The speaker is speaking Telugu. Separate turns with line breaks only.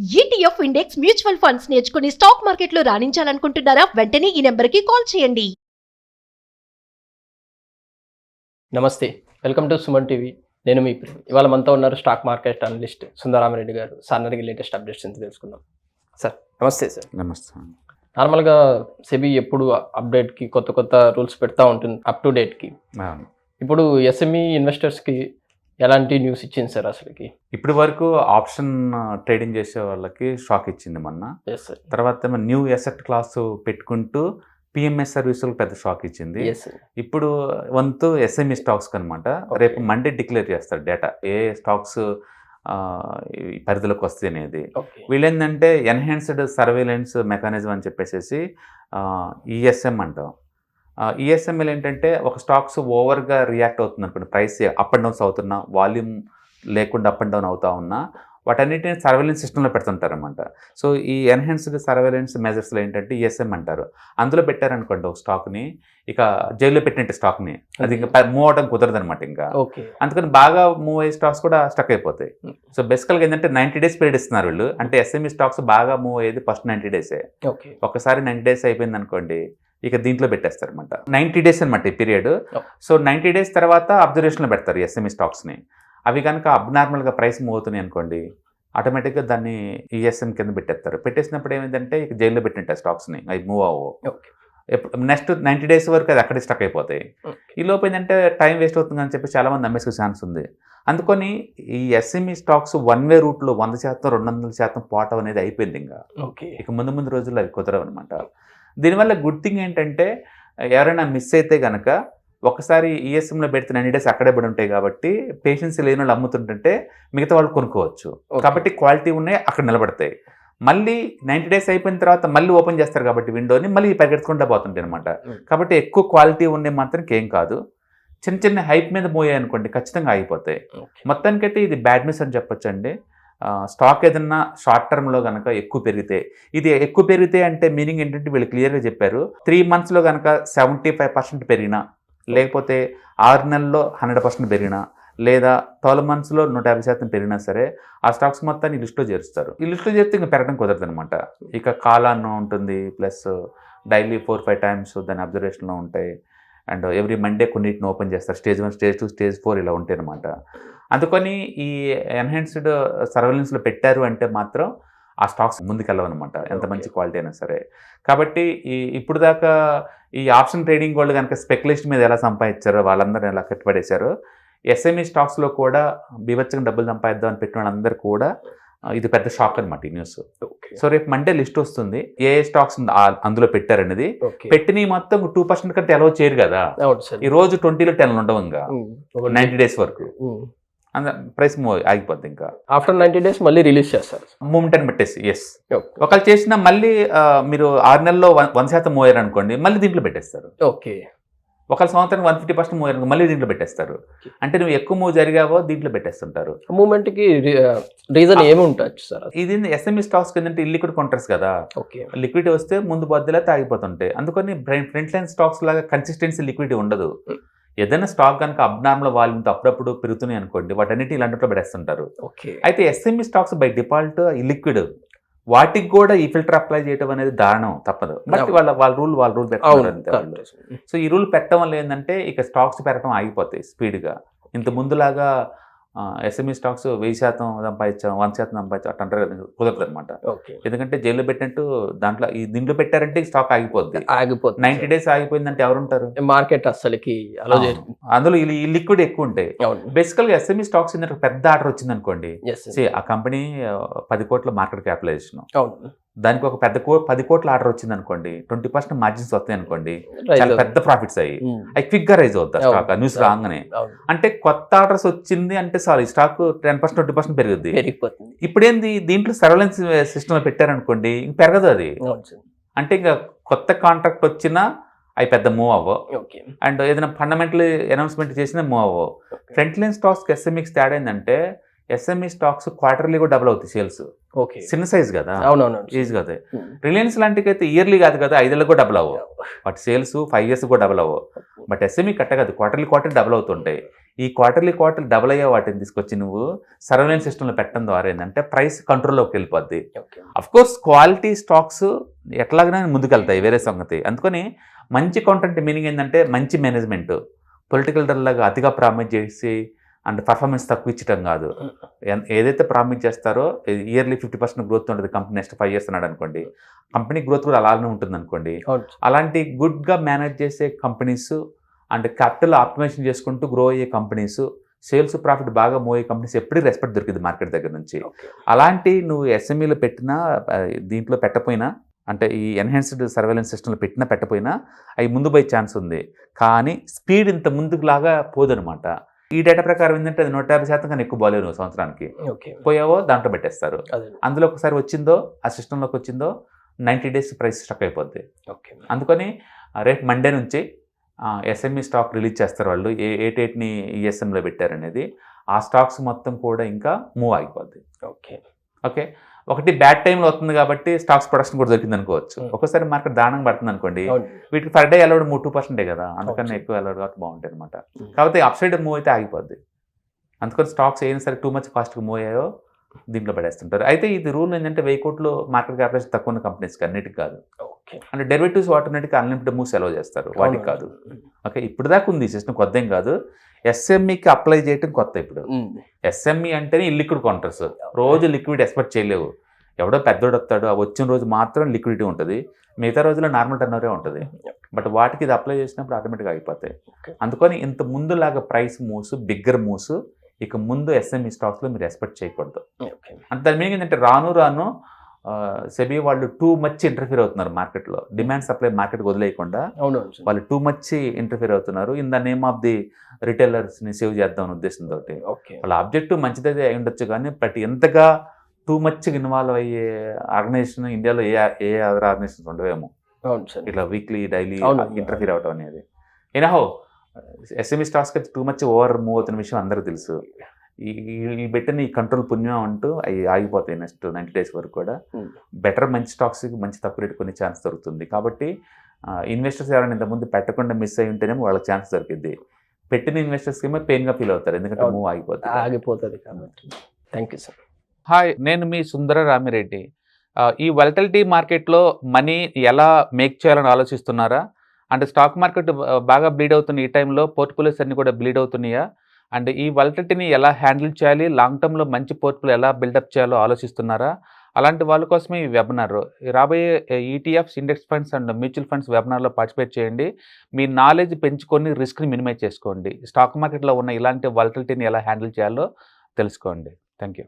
ఈటీఎఫ్ ఇండెక్స్ మ్యూచువల్ ఫండ్స్ నేర్చుకుని స్టాక్ మార్కెట్లో రాణించాలనుకుంటున్నారా? వెంటనే ఈ నెంబర్కి కాల్ చేయండి.
నమస్తే, వెల్కమ్ టు సుమన్ టీవీ. నేను మీ ప్రేమ్. ఇవాళ మనతో ఉన్నారు స్టాక్ మార్కెట్ అనలిస్ట్ సుందరామిరెడ్డి గారు. సార్ అడిగి లేటెస్ట్ అప్డేట్స్ ఎంత తెలుసుకుందాం. సార్ నమస్తే. సార్
నమస్తే.
నార్మల్గా సెబీ ఎప్పుడు అప్డేట్కి కొత్త కొత్త రూల్స్ పెడతా ఉంటుంది, అప్ టు డేట్కి. ఇప్పుడు ఎస్ఎంఈ ఇన్వెస్టర్స్కి ఎలాంటి న్యూస్ ఇచ్చింది సార్ అసలుకి?
ఇప్పటి వరకు ఆప్షన్ ట్రేడింగ్ చేసే వాళ్ళకి షాక్ ఇచ్చింది మొన్న.
Yes sir.
తర్వాత న్యూ ఎసెట్ క్లాస్ పెట్టుకుంటూ పిఎంఎస్ సర్వీసులకు పెద్ద షాక్ ఇచ్చింది. ఇప్పుడు వంతు ఎస్ఎంఈ స్టాక్స్ అనమాట. రేపు మండే డిక్లేర్ చేస్తారు డేటా, ఏ స్టాక్స్ పరిధిలోకి వస్తాయి అనేది. వీళ్ళేంటంటే ఎన్హాన్స్డ్ సర్వేలెన్స్ మెకానిజం అని చెప్పేసి ఈఎస్ఎం అంటాం. ఈఎస్ఎంఎల్ ఏంటంటే ఒక స్టాక్స్ ఓవర్గా రియాక్ట్ అవుతుంది అనుకోండి, ప్రైస్ అప్ అండ్ డౌన్స్ అవుతున్నా, వాల్యూమ్ లేకుండా అప్ అండ్ డౌన్ అవుతా ఉన్నా, వాటన్నిటిని సర్వేలెన్స్ సిస్టంలో పెడుతుంటారనమాట. సో ఈ ఎన్హాన్స్డ్ సర్వేలెన్స్ మెజర్స్లో ఏంటంటే ఈఎస్ఎం అంటారు. అందులో పెట్టారనుకోండి ఒక స్టాక్ని, ఇక జైల్లో పెట్టినట్టు స్టాక్ని అది ఇంకా మూవ్ అవడం కుదరదు అనమాట. ఇంకా అందుకని బాగా మూవ్ అయ్యే స్టాక్స్ కూడా స్టక్ అయిపోతాయి. సో బేసికల్గా ఏంటంటే 90 days పీరియడ్ ఇస్తున్నారు వీళ్ళు. అంటే ఎస్ఎంఈ స్టాక్స్ బాగా మూవ్ అయ్యేది ఫస్ట్ 90 days. ఒకసారి 90 days అయిపోయింది అనుకోండి, ఇక దీంట్లో పెట్టేస్తారు అనమాట. 90 days అనమాట ఈ పీరియడ్. సో 90 days తర్వాత అబ్జర్వేషన్లో పెడతారు ఎస్ఎంఈ స్టాక్స్ని. అవి కనుక అబ్నార్మల్గా ప్రైస్ మూవ్ అవుతున్నాయి అనుకోండి, ఆటోమేటిక్గా దాన్ని ఈఎస్ఎం కింద పెట్టేస్తారు. పెట్టేసినప్పుడు ఏమైందంటే ఇక జైల్లో పెట్టినట్టు స్టాక్స్ని అవి మూవ్ అవ్వవు. నెక్స్ట్ 90 days వరకు అది అక్కడే స్టక్ అయిపోతాయి. ఈ లోపు ఏంటంటే టైం వేస్ట్ అవుతుంది అని చెప్పి చాలామంది నమ్మేసే ఛాన్స్ ఉంది. అందుకని ఈ ఎస్ఎంఈ స్టాక్స్ వన్ వే రూట్లో 100%, 200% పోవటం అనేది అయిపోయింది. ఇంకా ఇక ముందు ముందు రోజుల్లో అవి కుదరవు అనమాట. దీనివల్ల గుడ్ థింగ్ ఏంటంటే ఎవరైనా మిస్ అయితే కనుక ఒకసారి ఈఎస్ఎంలో పెడితే 90 days అక్కడే పడి ఉంటాయి కాబట్టి పేషెన్స్ లేని వాళ్ళు అమ్ముతుంటే మిగతా వాళ్ళు కొనుక్కోవచ్చు. కాబట్టి క్వాలిటీ ఉన్నాయి, అక్కడ నిలబడతాయి. మళ్ళీ 90 days అయిపోయిన తర్వాత మళ్ళీ ఓపెన్ చేస్తారు కాబట్టి విండోని, మళ్ళీ పరిగెత్తుకుంటూ పోతుంటాయి అనమాట. కాబట్టి ఎక్కువ క్వాలిటీ ఉండే మాత్రం ఏం కాదు. చిన్న చిన్న హైప్ మీద పోయాయి అనుకోండి, ఖచ్చితంగా ఆగిపోతాయి. మొత్తానికైతే ఇది బ్యాడ్ న్యూస్ అని చెప్పొచ్చండి. స్టాక్ ఏదన్నా షార్ట్ టర్మ్లో కనుక ఎక్కువ పెరిగితే, ఇది ఎక్కువ పెరిగితే అంటే మీనింగ్ ఏంటంటే వీళ్ళు క్లియర్గా చెప్పారు, 3 monthsలో కనుక 75% పెరిగినా, లేకపోతే 6 నెలల్లో 100% పెరిగినా, లేదా 12 monthsలో 150% పెరిగినా సరే ఆ స్టాక్స్ మొత్తాన్ని ఈ లిస్టులో చేరుస్తారు. ఈ లిస్టులో చేరితే ఇంకా పెరగడం కుదరదు అనమాట. ఇక కాలాన్ని ఉంటుంది, ప్లస్ డైలీ 4-5 times దాని అబ్జర్వేషన్లో ఉంటాయి. అండ్ ఎవ్రీ మండే కొన్నిటిని ఓపెన్ చేస్తారు. స్టేజ్ 1, స్టేజ్ 2, స్టేజ్ 4 ఇలా ఉంటాయి అనమాట. అందుకని ఈ ఎన్హాన్స్డ్ సర్వేలెన్స్లో పెట్టారు అంటే మాత్రం ఆ స్టాక్స్ ముందుకెళ్ళవన్నమాట, ఎంత మంచి క్వాలిటీ అయినా సరే. కాబట్టి ఇప్పుడు దాకా ఈ ఆప్షన్ ట్రేడింగ్ వాళ్ళు కనుక స్పెక్యులేషన్ మీద ఎలా సంపాదించారో, వాళ్ళందరూ ఎలా కట్టుబడేశారో, ఎస్ఎంఈ స్టాక్స్లో కూడా బీభత్సంగా డబ్బులు సంపాదిద్దాం అని పెట్టిన వాళ్ళందరూ కూడా ఇది పెద్ద షాక్ అనమాట ఈ న్యూస్. సో రేపు మండే లిస్ట్ వస్తుంది, ఏ స్టాక్స్ అందులో పెట్టారనేది. పెట్టినవి మొత్తం 2% కంటే అలౌ చేయరు కదా. ఈ రోజు 20లో 10 ఉండవు ఇంకా 90 days వరకు. ప్రైస్ ఆగిపోద్ది. ఇంకా
ఆఫ్టర్ 90 days మళ్ళీ రిలీజ్ చేస్తారు
మూమెంట్ అని పెట్టేసి. ఎస్, ఒకళ్ళు చేసిన మళ్ళీ మీరు 6 నెలల్లో 100% మూవ్ అయ్యారు అనుకోండి, మళ్ళీ దీంట్లో పెట్టేస్తారు.
ఓకే.
ఒకళ్ళ సంవత్సరం 150% మూవ్ అయ్యారు, మళ్ళీ దీంట్లో పెట్టేస్తారు. అంటే నువ్వు ఎక్కువ మూవ్ జరిగావో దీంట్లో పెట్టేస్తుంటారు.
మూమెంట్కి రీజన్ ఏమి ఉంటుంది సార్?
ఇది ఎస్ఎంఈ స్టాక్స్ ఏంటంటే ఇల్లిక్విడ్ కొంటారు కదా. లిక్విడిటీ వస్తే ముందు బొద్దులా తాగిపోతుంటాయి. అందుకని ఫ్రంట్ లైన్ స్టాక్స్ లాగా కన్సిస్టెన్సీ లిక్విడిటీ ఉండదు. ఏదైనా స్టాక్ కనుక అబ్నార్మల్ వాల్యూమ్తో అప్పుడప్పుడు పెరుగుతున్నాయి అనుకోండి, వాటన్నిటి ఇలాంటిలో పెడేస్తుంటారు. అయితే SME stocks by default illiquid, వాటికి కూడా ఈ ఫిల్టర్ అప్లై చేయడం అనేది దారుణం, తప్పదు. బట్ వాళ్ళ రూల్ పెట్టారు. సో ఈ రూల్ పెట్టడం వల్ల ఏంటంటే ఇక స్టాక్స్ పెరగడం ఆగిపోతాయి స్పీడ్గా. ఇంత ముందులాగా ఎస్ఎంఈ స్టాక్స్ 1000% సంపాదించాం, 100% సంపాదించాం అట్లా అంటారు కదా, కుదరదు అనమాట. ఎందుకంటే జైల్లో పెట్టినట్టు దీంట్లో పెట్టారంటే స్టాక్ ఆగిపోద్ది. 90 days ఆగిపోయిందంటే ఎవరుంటారు?
మార్కెట్ అసలుకి
అందులో ఈ లిక్విడ్ ఎక్కువ ఉంటాయి. బేసికల్గా ఎస్ఎంఈ స్టాక్స్ పెద్ద ఆర్డర్ వచ్చింది అనుకోండి, ఆ కంపెనీ 10 కోట్ల మార్కెట్ క్యాపిటలైజేషన్, దానికి ఒక 10 కోట్ల ఆర్డర్ వచ్చింది అనుకోండి, 20% మార్జిన్స్ వస్తాయి అనుకోండి, చాలా పెద్ద ప్రాఫిట్స్ అవి క్విక్ గా రైజ్ అవుతుంది స్టాక్ న్యూస్ రాగానే. అంటే కొత్త ఆర్డర్స్ వచ్చింది అంటే సారీ స్టాక్ 10%, 20% పెరుగుద్ది. ఇప్పుడేంది దీంట్లో సర్వేలెన్స్ సిస్టమ్ పెట్టారనుకోండి, ఇంక పెరగదు అది. అంటే ఇంకా కొత్త కాంట్రాక్ట్ వచ్చినా అవి పెద్ద మూవ్ అవ్వవు. అండ్ ఏదైనా ఫండమెంటల్ అనౌన్స్మెంట్ చేసినా మూవ్ అవ్వవు. ఫ్రంట్ లైన్ స్టాక్స్ ఎస్ఎంఈకి తేడా ఏంటంటే ఎస్ఎంఈ స్టాక్స్ క్వార్టర్లీ కూడా డబుల్ అవుతాయి సేల్స్. చిన్న సైజ్ కదా, ఈజీ కదా. రిలయన్స్ లాంటికి అయితే ఇయర్లీ కాదు కదా, 5 ఏళ్ళకి కూడా డబుల్ అవ్వవు. బట్ సేల్స్ 5 years కూడా డబుల్ అవ్వవు. బట్ ఎస్ఎంఈ కట్ట కాదు, క్వార్టర్లీ డబుల్ అవుతుంటాయి. ఈ క్వార్టర్లీ డబుల్ అయ్యే వాటిని తీసుకొచ్చి నువ్వు సర్వేలెన్స్ సిస్టంలో పెట్టడం ద్వారా ఏంటంటే ప్రైస్ కంట్రోల్లోకి వెళ్ళిపోద్ది. కోర్స్ క్వాలిటీ స్టాక్స్ ఎట్లాగైనా ముందుకెళ్తాయి, వేరే సంగతి. అందుకని మంచి కాంటెంట్ మీనింగ్ ఏంటంటే మంచి మేనేజ్మెంట్, పొలిటికల్ లాగా అతిగా ప్రామిస్ చేసి అండ్ పర్ఫార్మెన్స్ తక్కువ ఇచ్చడం కాదు. ఏదైతే ప్రామిస్ చేస్తారో ఇయర్లీ 50% గ్రోత్ ఉంటుంది కంపెనీ నెక్స్ట్ 5 years అన్నాడు అనుకోండి, కంపెనీ గ్రోత్ కూడా అలానే ఉంటుంది అనుకోండి. అలాంటి గుడ్గా మేనేజ్ చేసే కంపెనీస్ అండ్ క్యాపిటల్ ఆప్టిమైజేషన్ చేసుకుంటూ గ్రో అయ్యే కంపెనీస్, సేల్స్ ప్రాఫిట్ బాగా మూవ్ అయ్యే కంపెనీస్ ఎప్పుడూ రెస్పెక్ట్ దొరికింది మార్కెట్ దగ్గర నుంచి. అలాంటి నువ్వు ఎస్ఎంఈలో పెట్టినా దీంట్లో పెట్టపోయినా, అంటే ఈ ఎన్హాన్స్డ్ సర్వేలెన్స్ సిస్టంలో పెట్టపోయినా అవి ముందు పోయే ఛాన్స్ ఉంది. కానీ స్పీడ్ ఇంత ముందుకు లాగా పోదనమాట. ఈ డేటా ప్రకారం ఏంటంటే అది 150% కన్నా ఎక్కువ బాగాలేవు నువ్వు సంవత్సరానికి. పోయావో దాంట్లో పెట్టేస్తారు. అందులో ఒకసారి వచ్చిందో ఆ సిస్టంలోకి వచ్చిందో 90 days ప్రైస్ స్టక్ అయిపోద్ది. అందుకని రేపు మండే నుంచి ఎస్ఎంఈ స్టాక్ రిలీజ్ చేస్తారు వాళ్ళు, ఏటేటిని ఈఎస్ఎంలో పెట్టారనేది. ఆ స్టాక్స్ మొత్తం కూడా ఇంకా మూవ్ అయిపోద్ది. ఓకే, ఒకటి బ్యాడ్ టైంలో అవుతుంది కాబట్టి స్టాక్స్ ప్రొడక్షన్ కూడా దొరికింది అనుకోవచ్చు. ఒక్కోసారి మార్కెట్ దారుణంగా పడుతుంది అనుకోండి, వీటికి పర్ డే అలౌడ్ 2% కదా, అందుకని ఎక్కువ అలౌడ్ కాబట్టి బాగుంటాయి అనమాట. కాకపోతే అప్ సైడ్ మూవ్ అయితే ఆగిపోద్ది. అందుకని స్టాక్స్ అయినా సరే టూ మచ్ కాస్ట్కి మూవ్ అయ్యాయో దీంట్లో పడేస్తుంటారు. అయితే ఇది రూల్ ఏంటంటే 1000 కోట్లు మార్కెట్ క్యాపిటలైజేషన్ తక్కువ ఉన్న కంపెనీస్కి అన్నిటికి కాదు. అంటే డెరివేటివ్స్ వాటికి అన్లిమిటెడ్ మూవ్స్ అలౌ చేస్తారు, వాటికి కాదు. ఓకే, ఇప్పుడు దాకా ఉంది సిస్టమ్, కొత్త ఏం కాదు. ఎస్ఎంఈకి అప్లై చేయడం కొత్త. ఇప్పుడు ఎస్ఎంఈ అంటేనే ఇల్లిక్విడ్ కౌంటర్స్, రోజు లిక్విడ్ ఎక్స్పెక్ట్ చేయలేవు. ఎవడో పెద్దోడు వస్తాడు, ఆ వచ్చిన రోజు మాత్రం లిక్విడిటీ ఉంటుంది, మిగతా రోజుల్లో నార్మల్ టర్నోవరే ఉంటుంది. బట్ వాటికి ఇది అప్లై చేసినప్పుడు ఆటోమేటిక్గా అయిపోతాయి. అందుకని ఇంత ముందులాగా ప్రైస్ మూవ్స్, బిగ్గర్ మూవ్స్ ఇక ముందు ఎస్ఎంఈ స్టాక్స్లో మీరు ఎక్స్పెక్ట్ చేయకూడదు. అంటే దాని మీనింగ్ ఏంటంటే రాను సెబీ వాళ్ళు టూ మచ్ ఇంటర్ఫియర్ అవుతున్నారు మార్కెట్లో. డిమాండ్ సప్లై మార్కెట్కి వదిలేయకుండా వాళ్ళు టూ మచ్ ఇంటర్ఫియర్ అవుతున్నారు. In the name of the రిటైలర్స్ని సేవ్ చేద్దాం అనే ఉద్దేశంతో. వాళ్ళ ఆబ్జెక్టివ్ మంచిదైతే అయి ఉండొచ్చు, కానీ బట్ ఎంతగా టూ మచ్ ఇన్వాల్వ్ అయ్యే ఆర్గనైజేషన్ ఇండియాలో ఏ అదర్ ఆర్గనైజేషన్స్ ఉండవేమో ఇట్లా వీక్లీ డైలీ ఇంటర్ఫియర్ అవటం అనేది. ఏనాహో ఎస్ఎంఈ స్టాక్స్కి టూ మచ్ ఓవర్ మూవ్ అవుతున్న విషయం అందరికీ తెలుసు. ఈ పెట్టిన ఈ కంట్రోల్ పుణ్యం అంటూ అవి ఆగిపోతాయి నెక్స్ట్ 90 days వరకు కూడా. బెటర్ మంచి స్టాక్స్కి మంచి తక్కువ రేటు కొనే ఛాన్స్ దొరుకుతుంది. కాబట్టి ఇన్వెస్టర్స్ ఎవరైనా ఇంతకుముందు పెట్టకుండా మిస్ అయి ఉంటేనేమో వాళ్ళకి ఛాన్స్ దొరికింది. పెట్టిన ఇన్వెస్టర్స్కి ఏమో పెయిన్గా ఫీల్ అవుతారు, ఎందుకంటే మూవ్ ఆగిపోతుంది కాబట్టి.
Thank you sir.
హాయ్, నేను మీ సుందర రామిరెడ్డి. ఈ వాలటిలిటీ మార్కెట్లో మనీ ఎలా మేక్ చేయాలని ఆలోచిస్తున్నారా? అంటే స్టాక్ మార్కెట్ బాగా బ్లీడ్ అవుతున్న ఈ టైంలో పోర్ట్ఫోలియోస్ అన్ని కూడా బ్లీడ్ అవుతున్నాయా? అండ్ ఈ వాలటిలిటీని ఎలా హ్యాండిల్ చేయాలి, లాంగ్ టర్మ్లో మంచి పోర్ట్ఫోలియో ఎలా బిల్డప్ చేయాలో ఆలోచిస్తున్నారా? అలాంటి వాళ్ళ కోసమే ఈ వెబినార్. రాబోయే ETFs, index funds and mutual funds వెబినార్లో పార్టిసిపేట్ చేయండి. మీ నాలెడ్జ్ పెంచుకొని రిస్క్ని మినిమైజ్ చేసుకోండి. స్టాక్ మార్కెట్లో ఉన్న ఇలాంటి వాలటిలిటీని ఎలా హ్యాండిల్ చేయాలో తెలుసుకోండి. Thank you.